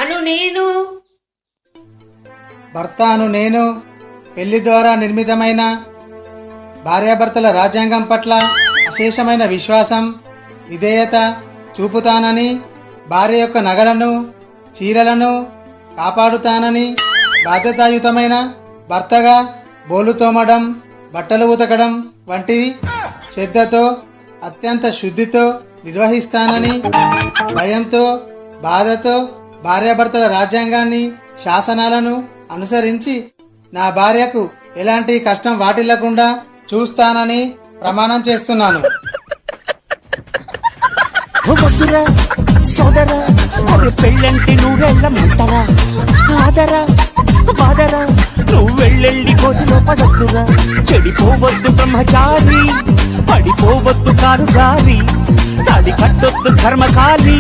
అను నేను భర్త అను నేను పెళ్లి ద్వారా నిర్మితమైన భార్యాభర్తల రాజ్యాంగం పట్ల అశేషమైన విశ్వాసం విధేయత చూపుతానని, భార్య యొక్క నగలను చీరలను కాపాడుతానని, బాధ్యతాయుతమైన భర్తగా బోలు తోమడం బట్టలు ఉతకడం వంటివి శ్రద్ధతో అత్యంత శుద్ధితో నిర్వహిస్తానని, భయంతో బాధతో భార్యాభర్తల రాజ్యాంగాన్ని శాసనాలను అనుసరించి నా భార్యకు ఎలాంటి కష్టం వాటిల్లకుండా చూస్తానని ప్రమాణం చేస్తున్నాను. వద్దురా సోదరా, అరే పెళ్ళంటే నువ్వెళ్ళ మంటరా, ఆదరా బాదరా, నువ్వెళ్ళెళ్ళి కోతిలో పడద్దురా. చెడిపోవద్దు బ్రహ్మచారి, పడిపోవద్దు కారు జారి, తాడి కట్టొద్దు కర్మకాలి.